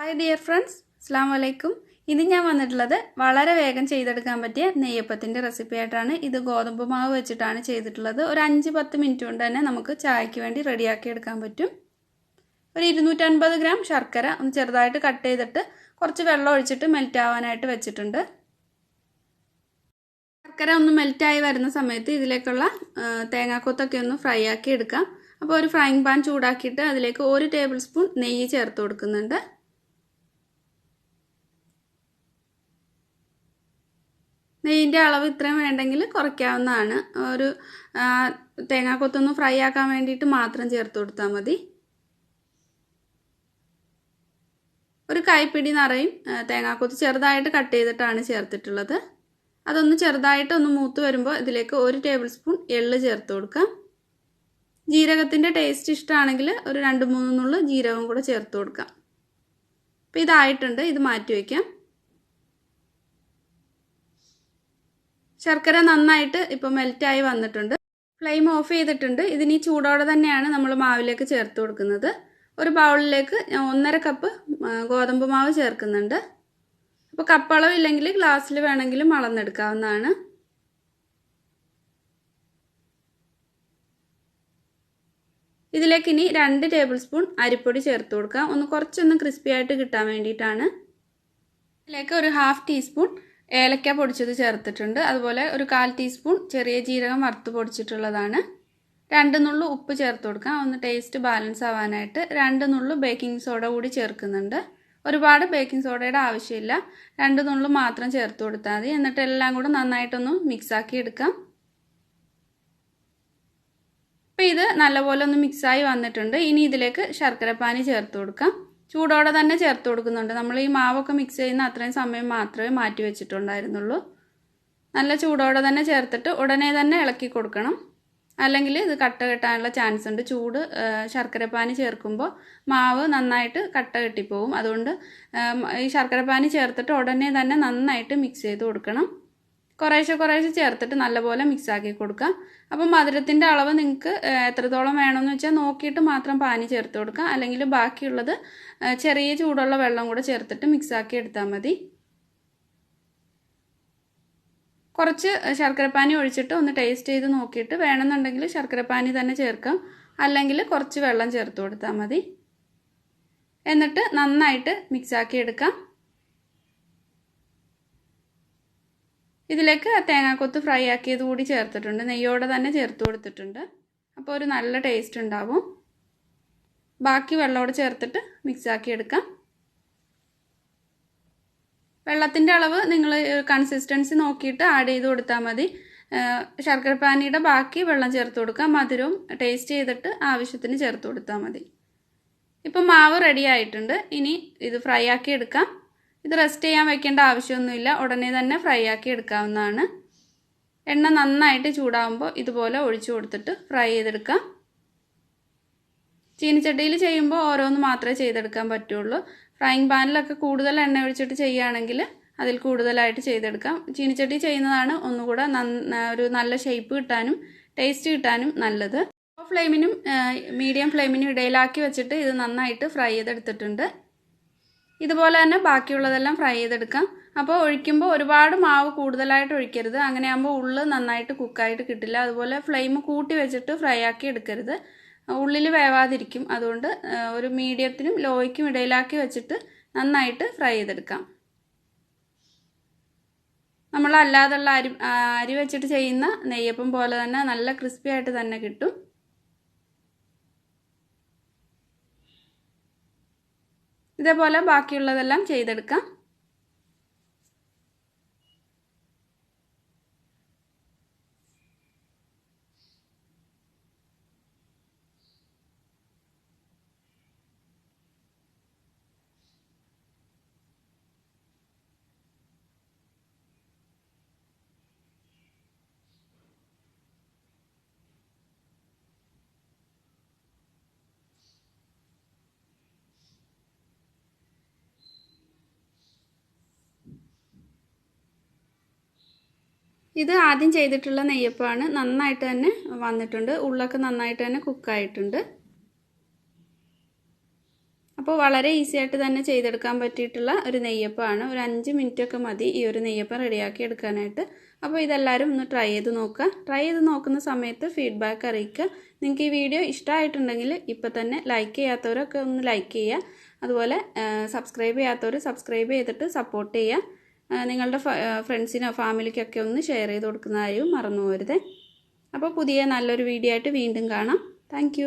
Hi dear friends, Assalamu alaikum. ഇന്ന് ഞാൻ വന്നിട്ടുള്ളത് വളരെ വേഗം ചെയ്തെടുക്കാൻ പറ്റിയ നെയ്യപ്പത്തിന്റെ റെസിപ്പി ആയിട്ടാണ്. ഇത് ഗോതമ്പ് മാവ് വെച്ചിട്ടാണ് ചെയ്തിട്ടുള്ളത്. ഒരു 5-10 മിനിറ്റ് കൊണ്ട് തന്നെ നമുക്ക് ചായക്ക് വേണ്ടി റെഡിയാക്കി എടുക്കാൻ പറ്റും. ഒരു 250 ഗ്രാം ശർക്കര ഒന്ന് ചെറുതായിട്ട് കട്ട് ചെയ്തിട്ട് കുറച്ച് വെള്ളം ഒഴിച്ചിട്ട് മെൽറ്റ് ആവാനായിട്ട് വെച്ചിട്ടുണ്ട്. ശർക്കര ഒന്ന് മെൽറ്റ് ആയി വരുന്ന സമയത്ത് ഇതിലേക്കുള്ള തേങ്ങാക്കൊത്തൊക്കെ ഒന്ന് ഫ്രൈ ആക്കി എടുക്കാം. അപ്പോൾ ഒരു ഫ്രൈയിങ് പാൻ ചൂടാക്കിയിട്ട് അതിലേക്ക് 1 ടേബിൾ സ്പൂൺ നെയ്യ് ചേർത്ത് കൊടുക്കുന്നുണ്ട്. നെയ്യിൻ്റെ അളവ് ഇത്രയും വേണ്ടെങ്കിൽ കുറയ്ക്കാവുന്നതാണ്. ഒരു തേങ്ങാക്കൊത്തൊന്ന് ഫ്രൈ ആക്കാൻ വേണ്ടിയിട്ട് മാത്രം ചേർത്ത് കൊടുത്താൽ മതി. ഒരു കൈപ്പിടി നിറയും തേങ്ങാക്കൊത്ത് ചെറുതായിട്ട് കട്ട് ചെയ്തിട്ടാണ് ചേർത്തിട്ടുള്ളത്. അതൊന്ന് ചെറുതായിട്ടൊന്ന് മൂത്ത് വരുമ്പോൾ ഇതിലേക്ക് 1 ടേബിൾ സ്പൂൺ എള്ള് ചേർത്ത് കൊടുക്കാം. ജീരകത്തിൻ്റെ ടേസ്റ്റ് ഇഷ്ടമാണെങ്കിൽ ഒരു 2-3 നുള്ളു ജീരകം കൂടെ ചേർത്ത് കൊടുക്കാം. അപ്പോൾ ഇതായിട്ടുണ്ട്, ഇത് മാറ്റി വയ്ക്കാം. ശർക്കര നന്നായിട്ട് ഇപ്പോൾ മെൽറ്റായി വന്നിട്ടുണ്ട്. ഫ്ലെയിം ഓഫ് ചെയ്തിട്ടുണ്ട്. ഇതിന് ഈ ചൂടോടെ തന്നെയാണ് നമ്മൾ മാവിലേക്ക് ചേർത്ത് കൊടുക്കുന്നത്. ഒരു ബൗളിലേക്ക് 1.5 കപ്പ് ഗോതമ്പ് മാവ് ചേർക്കുന്നുണ്ട്. അപ്പോൾ കപ്പളവില്ലെങ്കിൽ ഗ്ലാസ്സിൽ വേണമെങ്കിലും അളന്നെടുക്കാവുന്നതാണ്. ഇതിലേക്ക് ഇനി 2 ടേബിൾ സ്പൂൺ അരിപ്പൊടി ചേർത്ത് കൊടുക്കാം. കുറച്ചൊന്ന് ക്രിസ്പി ആയിട്ട് കിട്ടാൻ വേണ്ടിയിട്ടാണ്. ഇതിലേക്ക് ഒരു 1/2 ടീസ്പൂൺ ഏലക്ക പൊടിച്ചത് ചേർത്തിട്ടുണ്ട്. അതുപോലെ ഒരു 1/4 ടീസ്പൂൺ ചെറിയ ജീരകം വറുത്ത് പൊടിച്ചിട്ടുള്ളതാണ്. 2 നുള്ളു ഉപ്പ് ചേർത്ത് കൊടുക്കാം, ഒന്ന് ടേസ്റ്റ് ബാലൻസ് ആവാനായിട്ട്. 2 നുള്ളു ബേക്കിംഗ് സോഡ കൂടി ചേർക്കുന്നുണ്ട്. ഒരുപാട് ബേക്കിംഗ് സോഡയുടെ ആവശ്യമില്ല, 2 നുള്ളു മാത്രം ചേർത്ത് കൊടുത്താൽ മതി. എന്നിട്ട് എല്ലാം കൂടെ നന്നായിട്ടൊന്ന് മിക്സാക്കി എടുക്കാം. അപ്പോൾ ഇത് നല്ലപോലെ ഒന്ന് മിക്സായി വന്നിട്ടുണ്ട്. ഇനി ഇതിലേക്ക് ശർക്കരപ്പാനി ചേർത്ത് കൊടുക്കാം. ചൂടോടെ തന്നെ ചേർത്ത് കൊടുക്കുന്നുണ്ട്. നമ്മൾ ഈ മാവൊക്കെ മിക്സ് ചെയ്യുന്ന അത്രയും സമയം മാത്രമേ മാറ്റി വെച്ചിട്ടുണ്ടായിരുന്നുള്ളൂ. നല്ല ചൂടോടെ തന്നെ ചേർത്തിട്ട് ഉടനെ തന്നെ ഇളക്കി കൊടുക്കണം, അല്ലെങ്കിൽ ഇത് കട്ട കെട്ടാനുള്ള ചാൻസ് ഉണ്ട്. ശർക്കരപ്പാനി ചേർക്കുമ്പോൾ മാവ് നന്നായിട്ട് കട്ട കെട്ടിപ്പോവും. അതുകൊണ്ട് ഈ ശർക്കരപ്പാനി ചേർത്തിട്ട് ഉടനെ തന്നെ നന്നായിട്ട് മിക്സ് ചെയ്ത് കൊടുക്കണം. കുറേശ്ശെ ചേർത്തിട്ട് നല്ലപോലെ മിക്സാക്കി കൊടുക്കാം. അപ്പം മധുരത്തിൻ്റെ അളവ് നിങ്ങൾക്ക് എത്രത്തോളം വേണമെന്ന് വെച്ചാൽ നോക്കിയിട്ട് മാത്രം പാനി ചേർത്ത് കൊടുക്കാം, അല്ലെങ്കിൽ ബാക്കിയുള്ളത് ചെറിയ ചൂടുള്ള വെള്ളം കൂടെ ചേർത്തിട്ട് മിക്സാക്കി എടുത്താൽ മതി. കുറച്ച് ശർക്കരപ്പാനി ഒഴിച്ചിട്ട് ഒന്ന് ടേസ്റ്റ് ചെയ്ത് നോക്കിയിട്ട് വേണമെന്നുണ്ടെങ്കിൽ ശർക്കരപ്പാനി തന്നെ ചേർക്കാം, അല്ലെങ്കിൽ കുറച്ച് വെള്ളം ചേർത്ത് കൊടുത്താൽ മതി. എന്നിട്ട് നന്നായിട്ട് മിക്സാക്കി എടുക്കാം. ഇതിലേക്ക് തേങ്ങാക്കൊത്ത് ഫ്രൈ ആക്കിയത് കൂടി ചേർത്തിട്ടുണ്ട്, നെയ്യോടെ തന്നെ ചേർത്ത് കൊടുത്തിട്ടുണ്ട്. അപ്പോൾ ഒരു നല്ല ടേസ്റ്റ് ഉണ്ടാവും. ബാക്കി വെള്ളത്തോട് ചേർത്തിട്ട് മിക്സാക്കി എടുക്കാം. വെള്ളത്തിൻ്റെ അളവ് നിങ്ങൾ കൺസിസ്റ്റൻസി നോക്കിയിട്ട് ആഡ് ചെയ്ത് കൊടുത്താൽ മതി. ശർക്കരപ്പാനിയുടെ ബാക്കി വെള്ളം ചേർത്ത് കൊടുക്കാം. മധുരവും ടേസ്റ്റ് ചെയ്തിട്ട് ആവശ്യത്തിന് ചേർത്ത് കൊടുത്താൽ മതി. ഇപ്പം മാവ് റെഡി ആയിട്ടുണ്ട്. ഇനി ഇത് ഫ്രൈ ആക്കി എടുക്കാം. ഇത് റെസ്റ്റ് ചെയ്യാൻ വെക്കേണ്ട ആവശ്യമൊന്നുമില്ല, ഉടനെ തന്നെ ഫ്രൈ ആക്കി എടുക്കാവുന്നതാണ്. എണ്ണ നന്നായിട്ട് ചൂടാകുമ്പോൾ ഇതുപോലെ ഒഴിച്ചു കൊടുത്തിട്ട് ഫ്രൈ ചെയ്തെടുക്കാം. ചീനിച്ചട്ടിയിൽ ചെയ്യുമ്പോൾ ഓരോന്ന് മാത്രമേ ചെയ്തെടുക്കാൻ പറ്റുള്ളൂ. ഫ്രൈയിങ് പാനിലൊക്കെ കൂടുതൽ എണ്ണ ഒഴിച്ചിട്ട് ചെയ്യുകയാണെങ്കിൽ അതിൽ കൂടുതലായിട്ട് ചെയ്തെടുക്കാം. ചീനിച്ചട്ടി ചെയ്യുന്നതാണ് ഒന്നുകൂടെ ഒരു നല്ല ഷേപ്പ് കിട്ടാനും ടേസ്റ്റ് കിട്ടാനും നല്ലത്. ഫ്ലെയിമിനും മീഡിയം ഫ്ലെയിമിനും ഇടയിലാക്കി വെച്ചിട്ട് ഇത് നന്നായിട്ട് ഫ്രൈ ചെയ്തെടുത്തിട്ടുണ്ട്. ഇതുപോലെ തന്നെ ബാക്കിയുള്ളതെല്ലാം ഫ്രൈ ചെയ്തെടുക്കാം. അപ്പോൾ ഒഴിക്കുമ്പോൾ ഒരുപാട് മാവ് കൂടുതലായിട്ട് ഒഴിക്കരുത്, അങ്ങനെയാകുമ്പോൾ ഉള്ളു നന്നായിട്ട് കുക്കായിട്ട് കിട്ടില്ല. അതുപോലെ ഫ്ലെയിം കൂട്ടി വെച്ചിട്ട് ഫ്രൈ ആക്കി എടുക്കരുത്, ഉള്ളിൽ വേവാതിരിക്കും. അതുകൊണ്ട് ഒരു മീഡിയത്തിനും ലോയ്ക്കും ഇടയിലാക്കി വെച്ചിട്ട് നന്നായിട്ട് ഫ്രൈ ചെയ്തെടുക്കാം. നമ്മൾ അല്ലാതുള്ള അരി വെച്ചിട്ട് ചെയ്യുന്ന നെയ്യപ്പം പോലെ തന്നെ നല്ല ക്രിസ്പി ആയിട്ട് തന്നെ കിട്ടും. ഇതേപോലെ ബാക്കിയുള്ളതെല്ലാം ചെയ്തെടുക്കാം. ഇത് ആദ്യം ചെയ്തിട്ടുള്ള നെയ്യപ്പമാണ്. നന്നായിട്ട് തന്നെ വന്നിട്ടുണ്ട്, ഉള്ളൊക്കെ നന്നായിട്ട് തന്നെ കുക്കായിട്ടുണ്ട്. അപ്പോൾ വളരെ ഈസി ആയിട്ട് തന്നെ ചെയ്തെടുക്കാൻ പറ്റിയിട്ടുള്ള ഒരു നെയ്യപ്പമാണ്. ഒരു 5 മിനിറ്റൊക്കെ മതി ഈ ഒരു നെയ്യപ്പം റെഡിയാക്കി എടുക്കാനായിട്ട്. അപ്പോൾ ഇതെല്ലാവരും ഒന്ന് ട്രൈ ചെയ്ത് നോക്കുക. ട്രൈ ചെയ്ത് നോക്കുന്ന സമയത്ത് ഫീഡ്ബാക്ക് അറിയിക്കുക. നിങ്ങൾക്ക് ഈ വീഡിയോ ഇഷ്ടമായിട്ടുണ്ടെങ്കിൽ ഇപ്പോൾ തന്നെ ലൈക്ക് ചെയ്യാത്തവരൊക്കെ ഒന്ന് ലൈക്ക് ചെയ്യുക. അതുപോലെ സബ്സ്ക്രൈബ് ചെയ്യാത്തവർ സബ്സ്ക്രൈബ് ചെയ്തിട്ട് സപ്പോർട്ട് ചെയ്യുക. നിങ്ങളുടെ ഫ്രണ്ട്സിനോ ഫാമിലിക്കൊക്കെ ഒന്ന് ഷെയർ ചെയ്ത് കൊടുക്കുന്ന കാര്യവും മറന്നു പോകരുത്. അപ്പോൾ പുതിയ നല്ലൊരു വീഡിയോ ആയിട്ട് വീണ്ടും കാണാം. താങ്ക്